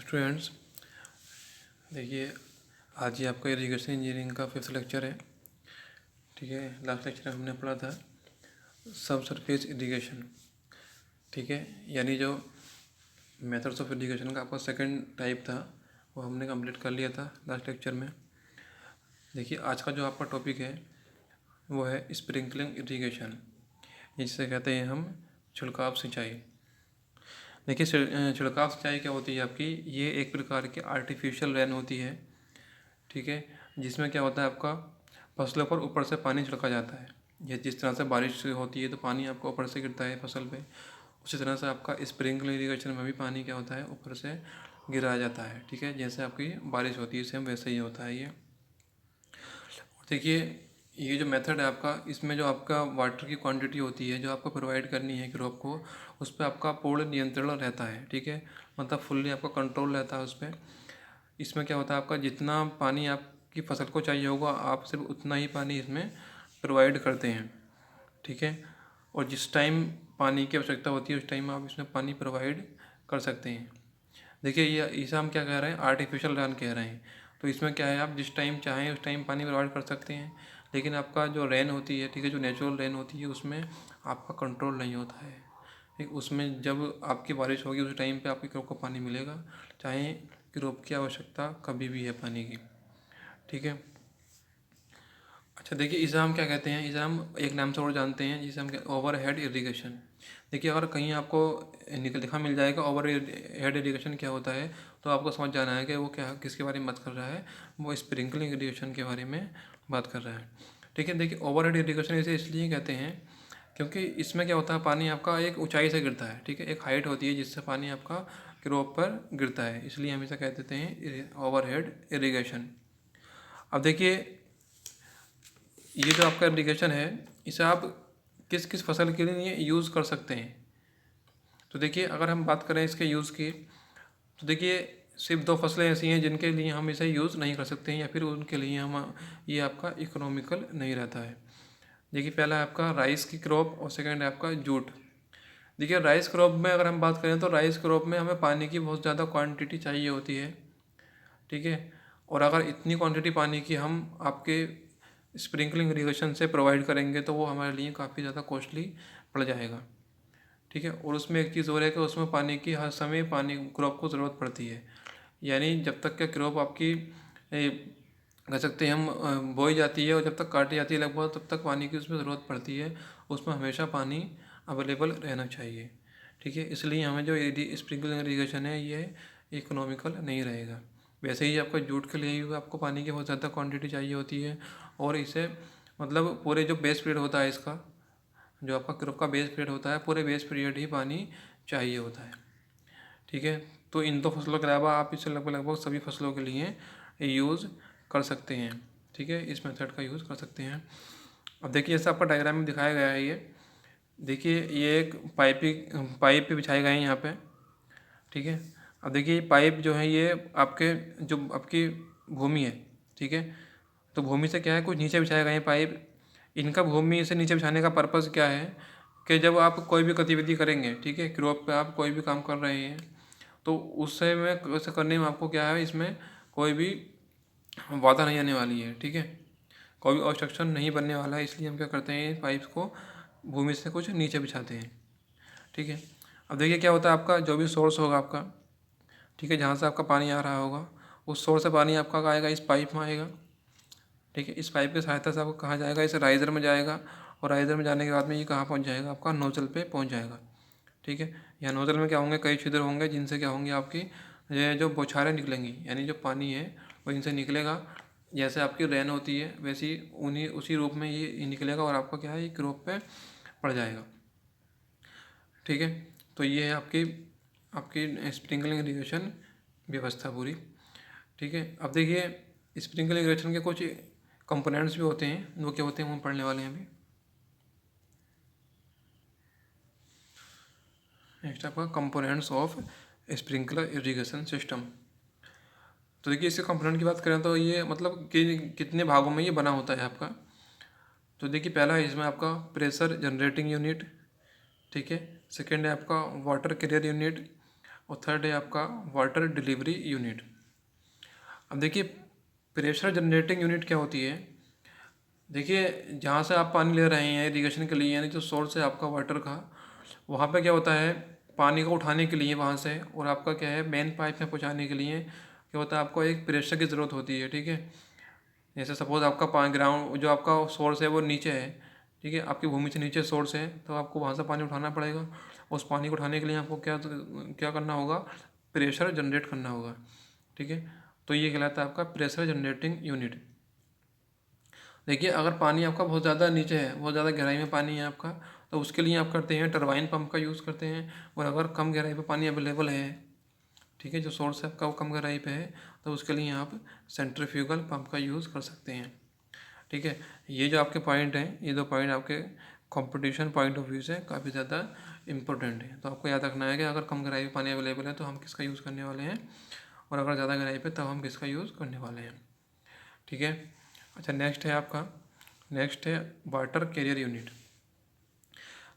Students, देखिए आज ही आपका इरिगेशन इंजीनियरिंग का 5th लेक्चर है। ठीक है, लास्ट लेक्चर में हमने पढ़ा था सब सरफेस इरिगेशन। ठीक है, यानी जो मेथड्स ऑफ इरिगेशन का आपका सेकंड टाइप था वो हमने कंप्लीट कर लिया था लास्ट लेक्चर में। देखिए आज का जो आपका टॉपिक है वो है स्प्रिंकलिंग इरिगेशन, जिसे कहते हैं हम छिड़काव सिंचाई। देखिए छिड़काव सिंचाई क्या होती है आपकी, ये एक प्रकार की आर्टिफिशियल रेन होती है। ठीक है, जिसमें क्या होता है आपका फसलों पर ऊपर से पानी छिड़का जाता है। ये जिस तरह से बारिश होती है तो पानी आपको ऊपर से गिरता है फसल पे, उसी तरह से आपका स्प्रिंकलर इरिगेशन में भी पानी क्या होता है ऊपर से गिराया जाता है। ठीक है, जैसे आपकी बारिश होती है सेम वैसे ही होता है ये। और देखिए ये जो मेथड है आपका, इसमें जो आपका वाटर की क्वांटिटी होती है जो आपको प्रोवाइड करनी है क्रॉप को, उस पर आपका पूर्ण नियंत्रण रहता है। ठीक है, मतलब फुल्ली आपका कंट्रोल रहता है उस पर। इसमें क्या होता है आपका जितना पानी आपकी फसल को चाहिए होगा आप सिर्फ उतना ही पानी इसमें प्रोवाइड करते हैं। ठीक है, और जिस टाइम पानी की आवश्यकता होती है उस टाइम आप इसमें पानी प्रोवाइड कर सकते हैं। देखिए ये इसे हम क्या कह रहे हैं, आर्टिफिशियल रेन कह रहे हैं। तो इसमें क्या है, आप जिस टाइम चाहें उस टाइम पानी प्रोवाइड कर सकते हैं, लेकिन आपका जो रेन होती है, ठीक है, जो नेचुरल रेन होती है उसमें आपका कंट्रोल नहीं होता है। ठीक, उसमें जब आपकी बारिश होगी उस टाइम पे आपकी क्रॉप को पानी मिलेगा, चाहे क्रॉप की आवश्यकता कभी भी है पानी की। ठीक है, अच्छा देखिए इसे हम क्या कहते हैं, इसे हम एक नाम से और जानते हैं जिसे हम ओवर हेड इरीगेशन। देखिए अगर कहीं आपको लिखा मिल जाएगा ओवर हेड इरीगेशन क्या होता है, तो आपको समझ जाना है कि वो क्या किसके बारे में बात कर रहा है, वो स्प्रिंकलिंग इरीगेशन के बारे में बात कर रहा है। ठीक है, देखिए ओवर हेड इरीगेशन इसे इसलिए कहते हैं क्योंकि इसमें क्या होता है पानी आपका एक ऊंचाई से गिरता है। ठीक है, एक हाइट होती है जिससे पानी आपका क्रॉप पर गिरता है, इसलिए हम इसे कह देते हैं ओवर हेड इरीगेशन। अब देखिए ये जो आपका इरीगेशन है इसे आप किस किस फसल के लिए यूज़ कर सकते हैं। तो देखिए अगर हम बात करें इसके यूज़ की, तो देखिए सिर्फ 2 फसलें ऐसी हैं जिनके लिए हम इसे यूज़ नहीं कर सकते हैं, या फिर उनके लिए हम ये आपका इकोनॉमिकल नहीं रहता है। देखिए पहला है आपका राइस की क्रॉप और सेकंड है आपका जूट। देखिए राइस क्रॉप में अगर हम बात करें तो राइस क्रॉप में हमें पानी की बहुत ज़्यादा क्वांटिटी चाहिए होती है। ठीक है, और अगर इतनी क्वांटिटी पानी की हम आपके स्प्रिंकलिंग इरीगेशन से प्रोवाइड करेंगे तो वो हमारे लिए काफ़ी ज़्यादा कॉस्टली पड़ जाएगा। ठीक है, और उसमें एक चीज़ और है कि उसमें पानी की हर समय पानी क्रॉप को ज़रूरत पड़ती है। यानी जब तक क्या क्रॉप आपकी कह सकते हैं हम बोई जाती है और जब तक काटी जाती है लगभग, तब तक पानी की उसमें ज़रूरत पड़ती है। उसमें हमेशा पानी अवेलेबल रहना चाहिए। ठीक है, इसलिए हमें जो स्प्रिंकलिंग इरीगेशन है ये इकोनॉमिकल नहीं रहेगा। वैसे ही आपका जूट के लिए भी आपको पानी की बहुत ज़्यादा क्वांटिटी चाहिए होती है, और इसे मतलब पूरे जो बेस पीरियड होता है इसका, जो आपका क्रॉप का बेस पीरियड होता है, पूरे बेस पीरियड ही पानी चाहिए होता है। ठीक है, तो इन 2 फसलों के अलावा आप इसे लगभग लगभग सभी फसलों के लिए यूज़ कर सकते हैं। ठीक है, इस मेथड का यूज़ कर सकते हैं। अब देखिए जैसे आपका डायग्राम में दिखाया गया है, ये देखिए ये एक पाइप पे बिछाए गए हैं यहाँ पे। ठीक है, अब देखिए पाइप जो है ये आपके जो आपकी भूमि है। ठीक है, तो भूमि से क्या है कुछ नीचे बिछाए गए हैं पाइप। इनका भूमि से नीचे बिछाने का पर्पज़ क्या है कि जब आप कोई भी गतिविधि करेंगे, ठीक है, क्रॉप पे आप कोई भी काम कर रहे हैं, तो उससे में वैसे करने में आपको क्या है, इसमें कोई भी बाधा नहीं आने वाली है। ठीक है, कोई भी ऑब्स्ट्रक्शन नहीं बनने वाला है, इसलिए हम क्या करते हैं पाइप्स को भूमि से कुछ नीचे बिछाते हैं। ठीक है, अब देखिए क्या होता है आपका जो भी सोर्स होगा आपका, ठीक है, जहाँ से आपका पानी आ रहा होगा उस सोर्स से पानी आपका आएगा इस पाइप में आएगा। ठीक है, इस पाइप की सहायता से आपको कहाँ जाएगा, इस राइजर में जाएगा, और राइजर में जाने के बाद में ये कहाँ पहुँच जाएगा, आपका नोजल पे पहुँच जाएगा। ठीक है, यहाँ नोजल में क्या होंगे, कई छिद्र होंगे जिनसे क्या होंगी आपकी ये जो बौछारें निकलेंगी, यानी जो पानी है वो इनसे निकलेगा। जैसे आपकी रेन होती है वैसी उन्हीं उसी रूप में ये निकलेगा और आपका क्या है ये क्रॉप पे पड़ जाएगा। ठीक है, तो ये है आपकी आपकी स्प्रिंकलिंग इरीगेशन व्यवस्था पूरी। ठीक है, अब देखिए स्प्रिंकलिंग इरीगेशन के कुछ कंपोनेंट्स भी होते हैं, वो क्या होते हैं वो हम पढ़ने वाले हैं अभी। नेक्स्ट आपका components of sprinkler irrigation system. तो देखिए इसके कंपोनेंट की बात करें तो ये मतलब कि कितने भागों में ये बना होता है आपका। तो देखिए पहला है इसमें आपका प्रेशर जनरेटिंग यूनिट। ठीक है, सेकेंड है आपका वाटर कैरियर यूनिट, और थर्ड है आपका वाटर डिलीवरी यूनिट। अब देखिए प्रेशर जनरेटिंग यूनिट क्या होती है। देखिए जहाँ से आप पानी ले रहे हैं इरिगेशन के लिए, यानी जो सोर्स है आपका वाटर का, वहाँ पे क्या होता है पानी को उठाने के लिए वहाँ से, और आपका क्या है मेन पाइप में पहुँचाने के लिए क्या होता है आपको एक प्रेशर की ज़रूरत होती है। ठीक है, जैसे सपोज़ आपका पानी ग्राउंड जो आपका सोर्स है वो नीचे है, ठीक है, आपकी भूमि से नीचे सोर्स है, तो आपको वहाँ से पानी उठाना पड़ेगा। उस पानी को उठाने के लिए आपको क्या क्या करना होगा, प्रेशर जनरेट करना होगा। ठीक है, तो ये कहलाता है आपका प्रेशर जनरेटिंग यूनिट। देखिए अगर पानी आपका बहुत ज़्यादा नीचे है, बहुत ज़्यादा गहराई में पानी है आपका, तो उसके लिए आप करते हैं टरबाइन पंप का यूज़ करते हैं। और अगर कम गहराई पे पानी अवेलेबल है, ठीक है, जो सोर्स है आपका वो कम गहराई पे है, तो उसके लिए आप सेंट्रीफ्यूगल पंप का यूज़ कर सकते हैं। ठीक है, ये जो आपके पॉइंट हैं, ये 2 पॉइंट आपके कंपटीशन पॉइंट ऑफ व्यू से काफ़ी ज़्यादा इंपॉर्टेंट है। तो आपको याद रखना है कि अगर कम गहराई पे पानी अवेलेबल है तो हम किसका यूज़ करने वाले हैं, और अगर ज़्यादा गहराई पे तब हम किसका यूज़ करने वाले हैं। ठीक है, अच्छा नेक्स्ट है वाटर कैरियर यूनिट।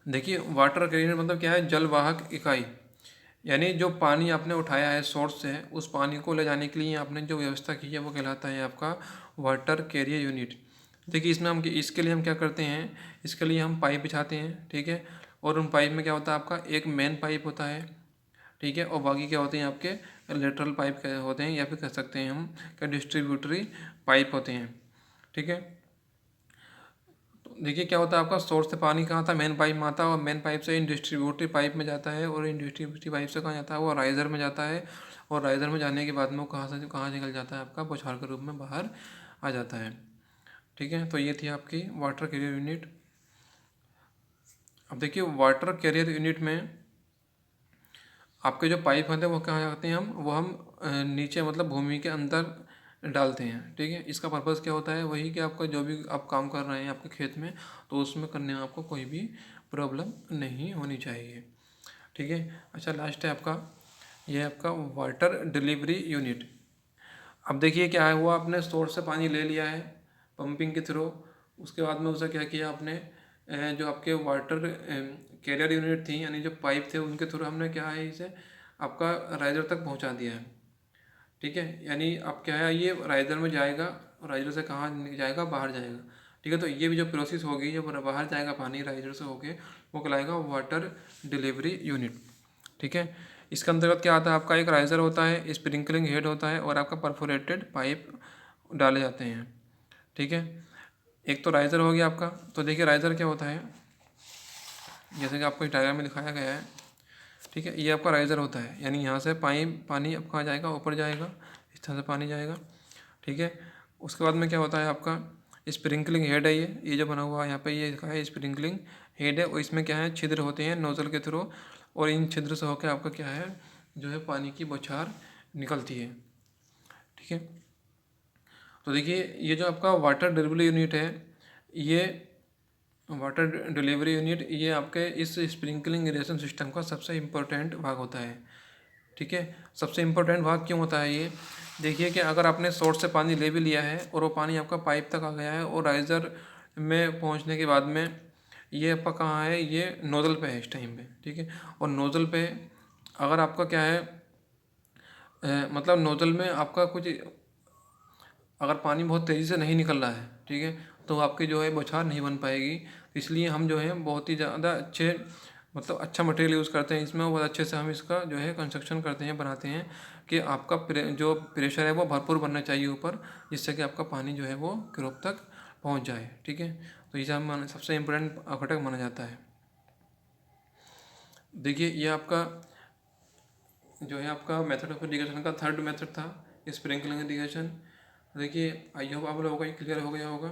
देखिए वाटर कैरियर मतलब क्या है, जल वाहक इकाई, यानी जो पानी आपने उठाया है सोर्स से, उस पानी को ले जाने के लिए आपने जो व्यवस्था की है वो कहलाता है आपका वाटर कैरियर यूनिट। देखिए इसके लिए हम क्या करते हैं, इसके लिए हम पाइप बिछाते हैं। ठीक है, और उन पाइप में क्या होता है आपका एक मेन पाइप होता है, ठीक है, और बाकी क्या होते हैं आपके लेटरल पाइप होते हैं, या फिर कह सकते हैं हम क्या डिस्ट्रीब्यूटरी पाइप होते हैं। ठीक है, तो देखिए क्या होता है आपका सोर्स से पानी कहाँ था, मेन पाइप में आता है, और मेन पाइप से इन डिस्ट्रीब्यूटरी पाइप में जाता है, और इन डिस्ट्रीब्यूटरी पाइप से कहाँ जाता है, वो राइज़र में जाता है, और राइज़र में जाने के बाद में वो कहाँ निकल जाता है आपका बौछार के रूप में बाहर आ जाता है। ठीक है, तो ये थी आपकी वाटर कैरियर यूनिट। अब देखिए वाटर कैरियर यूनिट में आपके जो पाइप होते हैं वो कहाँ जाते हैं, हम नीचे मतलब भूमि के अंदर डालते हैं। ठीक है, इसका पर्पज़ क्या होता है, वही कि आपका जो भी आप काम कर रहे हैं आपके खेत में, तो उसमें करने में आपको कोई भी प्रॉब्लम नहीं होनी चाहिए। ठीक है, अच्छा लास्ट है आपका, यह है आपका वाटर डिलीवरी यूनिट। अब देखिए क्या है हुआ, आपने सोर्स से पानी ले लिया है पंपिंग के थ्रू, उसके बाद में उसे क्या किया आपने, जो आपके वाटर कैरियर यूनिट थी यानी जो पाइप थे उनके थ्रू हमने क्या है इसे आपका राइजर तक पहुंचा दिया है। ठीक है, यानी अब क्या है ये राइजर में जाएगा, राइजर से कहाँ जाएगा, बाहर जाएगा। ठीक है, तो ये भी जो प्रोसेस होगी, जब बाहर जाएगा पानी राइजर से होके, वो कहलाएगा वाटर डिलीवरी यूनिट। ठीक है, इसके अंतर्गत क्या आता है आपका एक राइजर होता है, स्प्रिंकलिंग हेड होता है, और आपका परफोरेटेड पाइप डाले जाते हैं। ठीक है, एक तो राइजर हो गया आपका। तो देखिए राइजर क्या होता है, जैसे कि आपको इस डायग्राम में दिखाया गया है। ठीक है, ये आपका राइजर होता है, यानी यहाँ से पानी अब कहाँ जाएगा, ऊपर जाएगा, इस तरह से पानी जाएगा। ठीक है, उसके बाद में क्या होता है आपका स्प्रिंकलिंग हेड है, ये जो बना हुआ है यहाँ पे ये लिखा है स्प्रिंकलिंग हेड है, और इसमें क्या है छिद्र होते हैं नोजल के थ्रू, और इन छिद्र से होकर आपका क्या है जो है पानी की बौछार निकलती है। ठीक है, तो देखिए ये जो आपका वाटर डिलीवरी यूनिट है, ये वाटर डिलीवरी यूनिट ये आपके इस स्प्रिंकलिंग इरिगेशन सिस्टम का सबसे इम्पोर्टेंट भाग होता है। ठीक है, सबसे इम्पोर्टेंट भाग क्यों होता है ये, देखिए कि अगर आपने सोर्स से पानी ले भी लिया है और वो पानी आपका पाइप तक आ गया है, और राइज़र में पहुंचने के बाद में ये आपका कहाँ है, ये नोज़ल पे है इस टाइम पे। ठीक है, और नोज़ल पे अगर आपका क्या है मतलब नोज़ल में आपका कुछ अगर पानी बहुत तेज़ी से नहीं निकल रहा है, ठीक है, तो आपकी जो है बौछार नहीं बन पाएगी। इसलिए हम जो है बहुत ही ज़्यादा अच्छे मतलब अच्छा मटेरियल यूज़ करते हैं इसमें, बहुत अच्छे से हम इसका जो है कंस्ट्रक्शन करते हैं, बनाते हैं कि आपका जो प्रेशर है वो भरपूर बनना चाहिए ऊपर, जिससे कि आपका पानी जो है वो क्रॉप तक पहुंच जाए। ठीक है, तो इसे हम सबसे इम्पोर्टेंट घटक माना जाता है। देखिए ये आपका जो है आपका मेथड ऑफ इरिगेशन का थर्ड मेथड था स्प्रिंकलिंग इरिगेशन। देखिए आई होप आप लोगों को ये क्लियर हो गया होगा।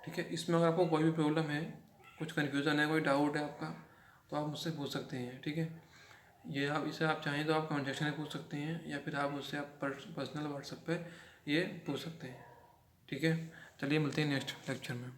ठीक है, इसमें अगर आपको कोई भी प्रॉब्लम है, कुछ कन्फ्यूज़न है, कोई डाउट है आपका, तो आप मुझसे पूछ सकते हैं। ठीक है, ये आप इसे आप चाहें तो आप कमेंट सेक्शन में पूछ सकते हैं, या फिर आप मुझसे आप पर्सनल व्हाट्सएप पे ये पूछ सकते हैं। ठीक है, चलिए मिलते हैं नेक्स्ट लेक्चर में।